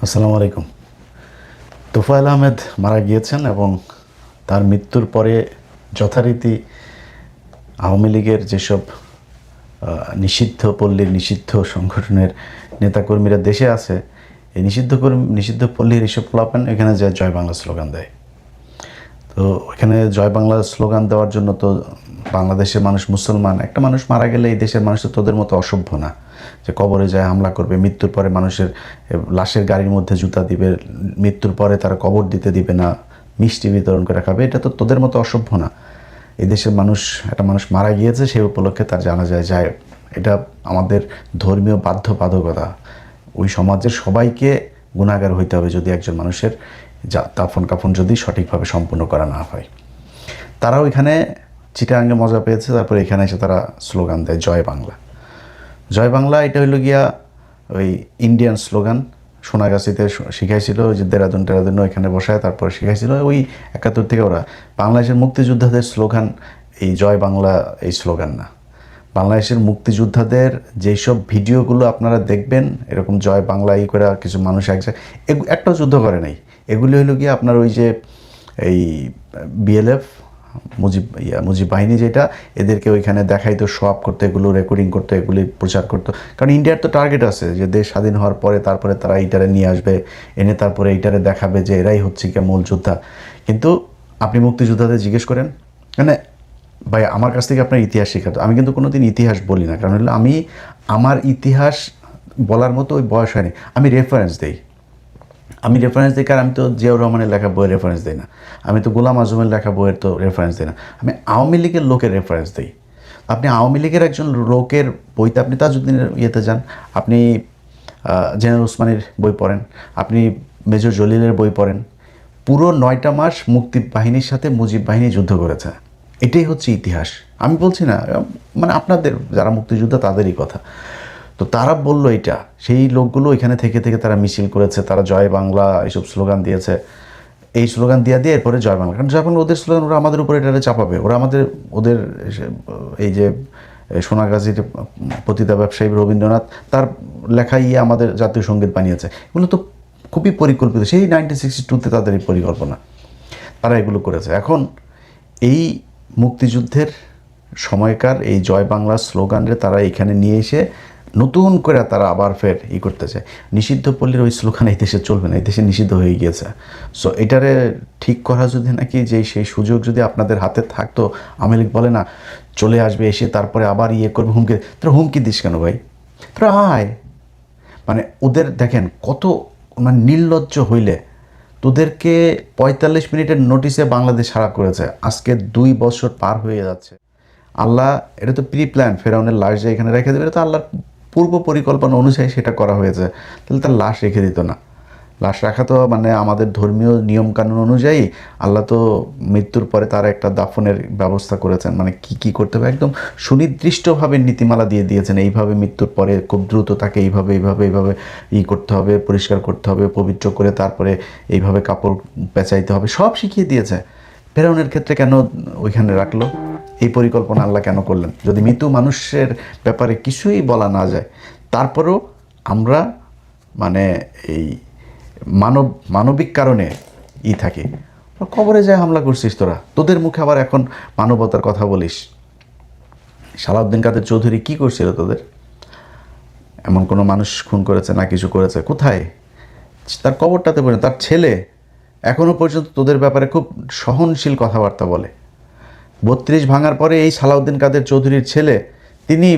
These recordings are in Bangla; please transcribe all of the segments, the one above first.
আসসালামু আলাইকুম। তোফায়েল আহমেদ মারা গিয়েছেন এবং তার মৃত্যুর পরে যথারীতি আওয়ামী লীগের যেসব নিষিদ্ধ পল্লীর নিষিদ্ধ সংগঠনের নেতাকর্মীরা দেশে আছে, এই নিষিদ্ধ পল্লীর এইসব পোলাপান এখানে যায় জয় বাংলা স্লোগান দেয়। তো এখানে জয় বাংলা স্লোগান দেওয়ার জন্য তো বাংলাদেশের মানুষ মুসলমান, একটা মানুষ মারা গেলে এই দেশের মানুষ তো তোদের মতো অসভ্য না যে কবরে যায় হামলা করবে, মৃত্যুর পরে মানুষের লাশের গাড়ির মধ্যে জুতা দিবে, মৃত্যুর পরে তারা কবর দিতে দিবে না, মিষ্টি বিতরণ করে খাবে। এটা তো তোদের মতো অসভ্য না। এই দেশের মানুষ, একটা মানুষ মারা গিয়েছে, সেই উপলক্ষে তার জানা যায়। এটা আমাদের ধর্মীয় বাধ্যবাধকতা। ওই সমাজের সবাইকে গুণাগার হইতে হবে যদি একজন মানুষের দাফন কাফন যদি সঠিকভাবে সম্পূর্ণ করা না হয়। তারাও এখানে চিটাগাঙ্গে মজা পেয়েছে, তারপরে এখানে এসে তারা স্লোগান দেয় জয় বাংলা। জয় বাংলা এটা হইল গিয়া ওই ইন্ডিয়ান স্লোগান। সোনাগাছিতে শিখাইছিল, ওই যে দেরাদুন এখানে বসায় তারপরে শিখাইছিল। ওই 71 থেকে ওরা বাংলাদেশের মুক্তিযোদ্ধাদের স্লোগান এই জয় বাংলা, এই স্লোগান না। বাংলাদেশের মুক্তিযোদ্ধাদের যেসব ভিডিওগুলো আপনারা দেখবেন এরকম জয় বাংলা করে কিছু মানুষ একটাও যুদ্ধ করে নাই। এগুলি হইল গিয়ে আপনার ওই যে এই বিএলএফ মুজিব বাহিনী, যেটা এদেরকে ওইখানে দেখাইতো, শো আপ করতো, এগুলো রেকর্ডিং করতো, এগুলি প্রচার করতো। কারণ ইন্ডিয়ার তো টার্গেট আছে যে দেশ স্বাধীন হওয়ার পরে তারপরে তারা এইটারে নিয়ে আসবে, এনে তারপরে এইটারে দেখাবে যে এরাই হচ্ছে কি মূল যোদ্ধা। কিন্তু আপনি মুক্তিযোদ্ধাদের জিজ্ঞেস করেন, মানে ভাই আমার কাছ থেকে আপনার ইতিহাস শেখাতো। আমি কিন্তু কোনোদিন ইতিহাস বলি না, কারণ হলো আমি আমার ইতিহাস বলার মতো ওই বয়স হয়নি। আমি রেফারেন্স দিই, কারণ আমি তো জিয়াউর রহমানের লেখা বইয়ের রেফারেন্স দিই না, আমি তো গোলাম আজমের লেখা বইয়ের তো রেফারেন্স দিই না, আমি আওয়ামী লীগের লোকের রেফারেন্স দিই। আপনি আওয়ামী লীগের একজন লোকের বইতে, আপনি তাজউদ্দিনের ইয়েতে যান, আপনি জেনারেল ওসমানীর বই পড়েন, আপনি মেজর জলিলের বই পড়েন। পুরো 9টা মাস মুক্তি বাহিনীর সাথে মুজিব বাহিনী যুদ্ধ করেছে। এটাই হচ্ছে ইতিহাস। আমি বলছি না, মানে আপনাদের যারা মুক্তিযোদ্ধা তাদেরই কথা। তো তারা বললো এটা, সেই লোকগুলো এখানে থেকে তারা মিছিল করেছে, তারা জয় বাংলা এইসব স্লোগান দিয়েছে। এই স্লোগান দিয়ে এরপরে জয় বাংলা, কারণ জয় বাংলা ওদের স্লোগান, ওরা আমাদের উপরে এটা চাপাবে। ওদের এই যে সোনাগাজীর পতিতা ব্যবসায়ী রবীন্দ্রনাথ, তার লেখাই আমাদের জাতীয় সঙ্গীত বানিয়েছে। এগুলো তো খুবই পরিকল্পিত, সেই 1962-তে তাদের এই পরিকল্পনা, তারা এগুলো করেছে। এখন এই মুক্তিযুদ্ধের সময়কার এই জয় বাংলা স্লোগানরে তারা এখানে নিয়ে এসে নতুন করে তারা আবার ফের করতে চায়। নিষিদ্ধ পল্লীর ওই স্লোগান এই দেশে চলবে না, এই দেশে নিষিদ্ধ হয়ে গিয়েছে। সো এটারে ঠিক করা যদি নাকি সেই সুযোগ যদি আপনাদের হাতে থাকতো, আওয়ামী লীগ বলে না চলে আসবে, এসে তারপরে আবার করবে, হুমকি। তোরা হুমকি দিস কেন ভাই? তোরা আয়। মানে ওদের দেখেন কত মানে নির্লজ্জ হইলে, তোদেরকে 45 মিনিটের নোটিশে বাংলাদেশ ছাড়া করেছে, আজকে 2 বছর পার হয়ে যাচ্ছে। আল্লাহ, এটা তো প্রি প্ল্যান, ফেরাউনের লাশ যে এখানে রেখে দেবে, এটা তো আল্লাহর পূর্ব পরিকল্পনা অনুযায়ী সেটা করা হয়েছে। তাহলে তার লাশ রেখে দিত না। লাশ রাখা তো মানে আমাদের ধর্মীয় নিয়মকানুন অনুযায়ী আল্লাহ তো মৃত্যুর পরে তার একটা দাফনের ব্যবস্থা করেছেন, মানে কি করতে হবে একদম সুনির্দিষ্টভাবে নীতিমালা দিয়ে দিয়েছেন। এইভাবে মৃত্যুর পরে খুব দ্রুত তাকে এইভাবে করতে হবে, পরিষ্কার করতে হবে, পবিত্র করে তারপরে এইভাবে কাপড় পেঁচাইতে হবে, সব শিখিয়ে দিয়েছে। ফেরাউনের ক্ষেত্রে কেন ওইখানে রাখলো? এই পরিকল্পনা আল্লাহ কেন করলেন? যদি মৃত্যু মানুষের ব্যাপারে কিছুই বলা না যায়, তারপরেও আমরা মানে এই মানবিক কারণে থাকি। কবরে যায় হামলা করছিস তোরা, তোদের মুখে আবার এখন মানবতার কথা বলিস। সালাউদ্দিন কাদের চৌধুরী কি করছিল তোদের? এমন কোনো মানুষ খুন করেছে না কিছু করেছে? কোথায়? তার কবরটাতে পড়ে তার ছেলে এখনও পর্যন্ত তোদের ব্যাপারে খুব সহনশীল কথাবার্তা বলে। 32 ভাঙার পরে এই সালাউদ্দিন কাদের চৌধুরীর ছেলে, তিনি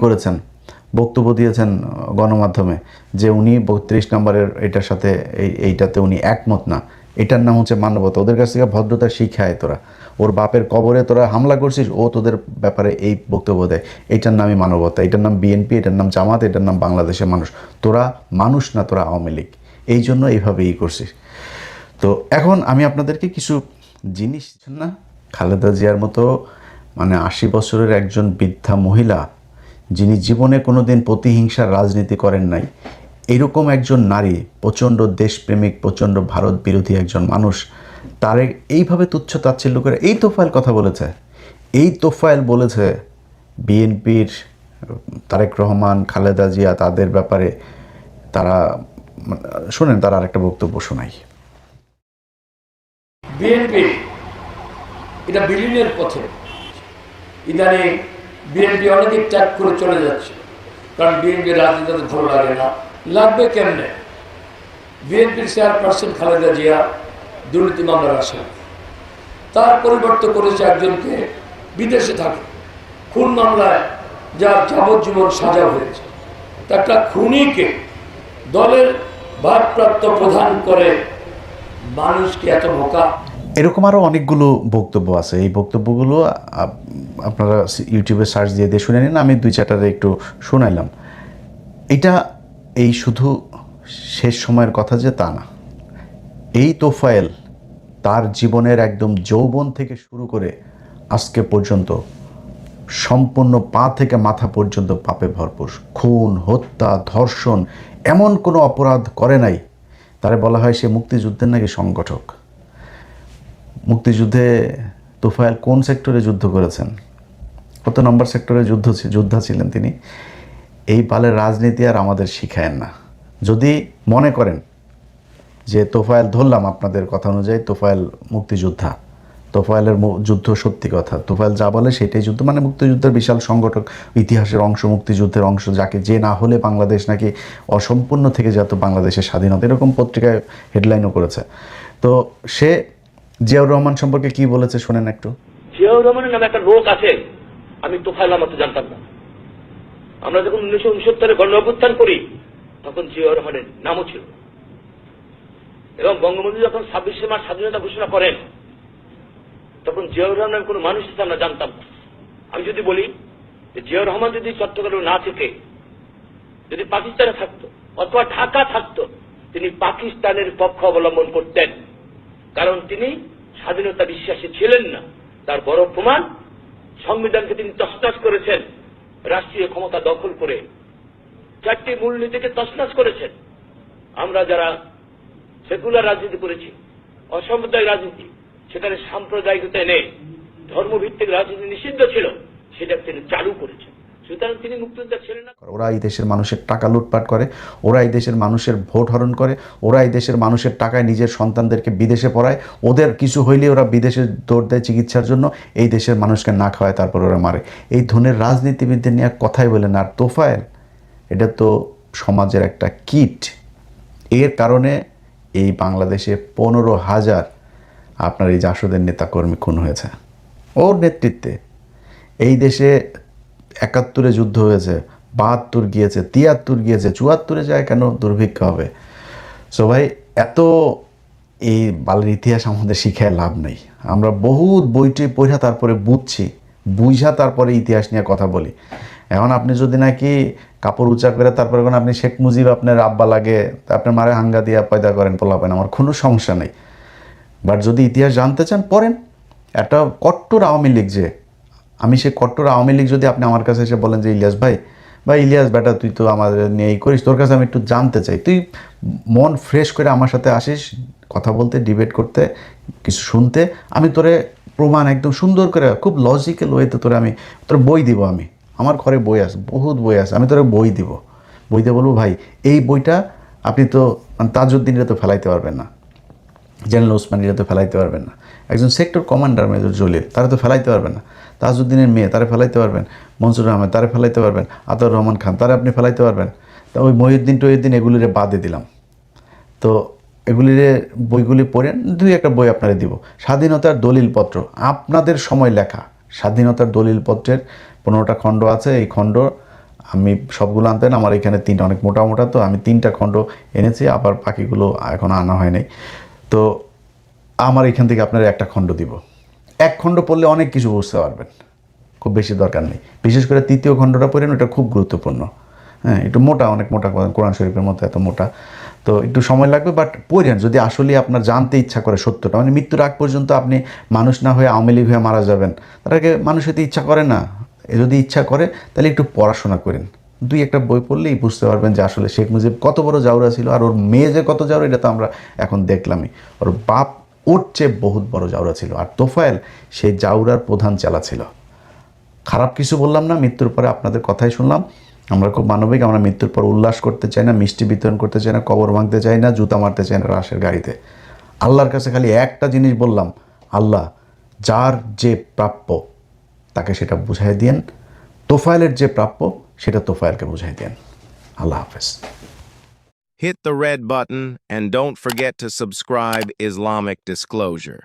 করেছেন, বক্তব্য দিয়েছেন গণমাধ্যমে যে উনি 32 নম্বরের এটার সাথে এইটাতে উনি একমত না। এটার নাম হচ্ছে মানবতা। ওদের কাছ থেকে ভদ্রতা শিখায় তোরা। ওর বাপের কবরে তোরা হামলা করছিস, ও তোদের ব্যাপারে এই বক্তব্য দেয়। এইটার নামই মানবতা, এটার নাম বিএনপি, এটার নাম জামাত, এটার নাম বাংলাদেশের মানুষ। তোরা মানুষ না, তোরা আওয়ামী লীগ। এই জন্য এইভাবে করছিস। তো এখন আমি আপনাদেরকে কিছু জিনিস না, খালেদা জিয়ার মতো মানে 80 বছরের একজন বৃদ্ধা মহিলা, যিনি জীবনে কোনো দিন প্রতিহিংসার রাজনীতি করেন নাই, এরকম একজন নারী, প্রচণ্ড দেশপ্রেমিক, প্রচণ্ড ভারত বিরোধী একজন মানুষ, তারে এইভাবে তুচ্ছ তাচ্ছিল্য করে এই তোফায়েল কথা বলেছে। এই তোফায়েল বলেছে বিএনপির তারেক রহমান, খালেদা জিয়া, তাদের ব্যাপারে তারা শোনেন তার আরেকটা বক্তব্য শোনাই। বিএনপি এটা বিলীনের পথে, ইদানিং বিএনপি অনেকে ত্যাগ করে চলে যাচ্ছে, কারণ বিএনপির রাজনীতি ভালো লাগে না। লাগবে কেমনে? বিএনপির চেয়ারপারসন খালেদা জিয়া দুর্নীতি মামলার আসামি, তার পরিবর্তে করেছে একজনকে বিদেশে থাকে, খুন মামলায় যার যাবজ্জীবন সাজা হয়েছে। একটা খুনিকে দলের ভারপ্রাপ্ত প্রধান করে মানুষকে এত বোকা। এরকম আরও অনেকগুলো বক্তব্য আছে। এই বক্তব্যগুলো আপনারা ইউটিউবে সার্চ দিয়ে দিয়ে শুনে নিন। আমি 2-4টারে একটু শোনাইলাম। এটা এই শুধু শেষ সময়ের কথা যে তা না, এই তোফায়েল তার জীবনের একদম যৌবন থেকে শুরু করে আজকে পর্যন্ত সম্পূর্ণ পা থেকে মাথা পর্যন্ত পাপে ভরপুর। খুন, হত্যা, ধর্ষণ, এমন কোনো অপরাধ করে নাই। তারে বলা হয় সে মুক্তিযুদ্ধের নাকি সংগঠক। মুক্তিযুদ্ধে তোফায়েল কোন সেক্টরে যুদ্ধ করেছেন? কত নম্বর সেক্টরে যোদ্ধা ছিলেন তিনি? এই পালের রাজনীতি আর আমাদের শিখায়েন না। যদি মনে করেন যে তোফায়েল, ধরলাম আপনাদের কথা অনুযায়ী তোফায়েল মুক্তিযোদ্ধা, তোফায়েলের যুদ্ধ সত্যি কথা, তোফায়েল যা বলে সেটাই যুদ্ধ, মানে মুক্তিযুদ্ধের বিশাল সংগঠক, ইতিহাসের অংশ, মুক্তিযুদ্ধের অংশ, যাকে যে না হলে বাংলাদেশ নাকি অসম্পূর্ণ থেকে যেত বাংলাদেশের স্বাধীনতা, এরকম পত্রিকায় হেডলাইনও করেছে। তো সে জিয়াউর রহমান সম্পর্কে কি বলেছে শোনেন একটু। জিয়াউর রহমানের নামে একটা লোক আছে, আমি তোফায়েল আহমদ জানতাম না। আমরা যখন 1969 গণ অভ্যুত্থান করি তখন জিয়াউর রহমানের নামও ছিল, এবং বঙ্গবন্ধু যখন 26শে মার্চ স্বাধীনতা ঘোষণা করেন তখন জিয়াউর রহমান কোনো মানুষ হিসেবে আমরা জানতাম না। আমি যদি বলি যে জিয়াউর রহমান যদি চট্টগ্রামে না থেকে যদি পাকিস্তানে থাকতো অথবা ঢাকা থাকতো, তিনি পাকিস্তানের পক্ষ অবলম্বন করতেন, কারণ তিনি স্বাধীনতা বিশ্বাসী ছিলেন না। তার বড় প্রমাণ, সংবিধানকে তিনি তছনছ করেছেন, রাষ্ট্রীয় ক্ষমতা দখল করে 4টি মূলনীতিকে তছনছ করেছেন। আমরা যারা সেকুলার রাজনীতি করেছি, অসাম্প্রদায়িক রাজনীতি, সেখানে সাম্প্রদায়িকতা নেই, ধর্মভিত্তিক রাজনীতি নিষিদ্ধ ছিল, সেটা তিনি চালু করেছেন। সুতরাং তিনি মুক্তিযোদ্ধা ছিলেন না। ওরা এই দেশের মানুষের টাকা লুটপাট করে, ওরা এই দেশের মানুষের ভোট হরণ করে, ওরা এই দেশের মানুষের টাকায় নিজের সন্তানদেরকে বিদেশে পড়ায়, ওদের কিছু হইলে ওরা বিদেশে দৌড় দেয় চিকিৎসার জন্য, এই দেশের মানুষকে না খাওয়ায়, তারপর ওরা মারে। এই ধরনের রাজনীতিবিদদের নিয়ে কথাই বলেন। আর তোফায়েল এটা তো সমাজের একটা কীট। এর কারণে এই বাংলাদেশে 15,000 আপনার এই জাসদের নেতাকর্মী খুন হয়েছে ওর নেতৃত্বে। এই দেশে 71-এ যুদ্ধ হয়েছে, 72 গিয়েছে, 73 গিয়েছে, 74-এ যায় কেন? দুর্ভিক্ষ হবে। সো ভাই, এত এই বালের ইতিহাস আমাদের শিখায় লাভ নেই। আমরা বহুত বইটি পড়া তারপরে বুঝা তারপরে ইতিহাস নিয়ে কথা বলি। এখন আপনি যদি নাকি কাপড় উঁচা করে তারপরে এখন আপনি শেখ মুজিব আপনার আব্বা লাগে, আপনার মারে হাঙ্গা দিয়া পয়দা করেন, পোলাপেন, আমার কোনো সমস্যা নেই। বাট যদি ইতিহাস জানতে চান পড়েন। একটা কট্টর আওয়ামী লীগ, যে আমি সে কট্টর আওয়ামী লীগ যদি আপনি আমার কাছে এসে বলেন যে ইলিয়াস ভাই বা ইলিয়াস বেটা তুই তো আমাদের নিয়ে এই করিস, তোর কাছে আমি একটু জানতে চাই, তুই মন ফ্রেশ করে আমার সাথে আসিস কথা বলতে, ডিবেট করতে, কিছু শুনতে, আমি তোরে প্রমাণ একদম সুন্দর করে খুব লজিক্যাল ওয়েতে তোর বই দিব। আমি আমার ঘরে বই আছে, বহুত বই আছে, আমি তোরে বই দিব। বইতে বলবো ভাই এই বইটা আপনি তো তাজউদ্দিনরা তো ফেলাইতে পারবেন না, জেনারেল ওসমানীরা তো ফেলাইতে পারবেন না, একজন সেক্টর কমান্ডার মেজর জলিল তারা তো ফেলাইতে পারবেন না, তাজউদ্দিনের মেয়ে তারা ফেলাইতে পারবেন, মনসুর আহমেদ তারা ফেলাইতে পারবেন, আতাউর রহমান খান তারা আপনি ফেলাইতে পারবেন। তা ওই মহিউদ্দিন এগুলিরে বাদে দিলাম। তো এগুলিরে বইগুলি পড়েন, 2-1টা বই আপনারা দিব। স্বাধীনতার দলিলপত্র আপনাদের সময় লেখা, স্বাধীনতার দলিলপত্রের 15টা খণ্ড আছে। এই খণ্ড আমি সবগুলো আনতেন, আমার এখানে 3টা অনেক মোটা মোটা, তো আমি 3টা খণ্ড এনেছি, আবার বাকিগুলো এখনও আনা হয় নাই। তো আমার এখান থেকে আপনারা 1টা খণ্ড দিব। 1 খণ্ড পড়লে অনেক কিছু বুঝতে পারবেন, খুব বেশি দরকার নেই। বিশেষ করে 3য় খণ্ডটা পড়েন, ওটা খুব গুরুত্বপূর্ণ। হ্যাঁ, একটু মোটা, অনেক মোটা, কোরআন শরীফের মতো এত মোটা, তো একটু সময় লাগবে। বাট পড়েন যদি আসলে আপনার জানতে ইচ্ছা করে সত্যটা, মানে মৃত্যুর আগ পর্যন্ত আপনি মানুষ না হয়ে আওয়ামী লীগ হয়ে মারা যাবেন, তার আগে মানুষ হতে ইচ্ছা করে না। যদি ইচ্ছা করে তাহলে একটু পড়াশোনা করেন, 2-1টা বই পড়লেই বুঝতে পারবেন যে আসলে শেখ মুজিব কত বড় জাউরা ছিল, আর ওর মেয়ে যে কত জাউরা এটা তো আমরা এখন দেখলামই। ওর বাপ ওর চেয়ে বহুত বড় জাউরা ছিল, আর তোফায়েল সেই জাউরার প্রধান চেলা ছিল। খারাপ কিছু বললাম না, মৃত্যুর পরে আপনাদের কথাই শুনলাম। আমরা খুব মানবিক, আমরা মৃত্যুর পর উল্লাস করতে চাই না, মিষ্টি বিতরণ করতে চাই না, কবর ভাঙতে চাই না, জুতা মারতে চাই না রাশের গাড়িতে। আল্লাহর কাছে খালি একটা জিনিস বললাম, আল্লাহ যার যে প্রাপ্য তাকে সেটা বুঝাই দিয়েন, তোফায়েলের যে প্রাপ্য সেটা তোফায়েলকে বুঝাই দেন। আল্লাহ হাফেজ। Hit the red button and don't forget to subscribe Islamic Disclosure.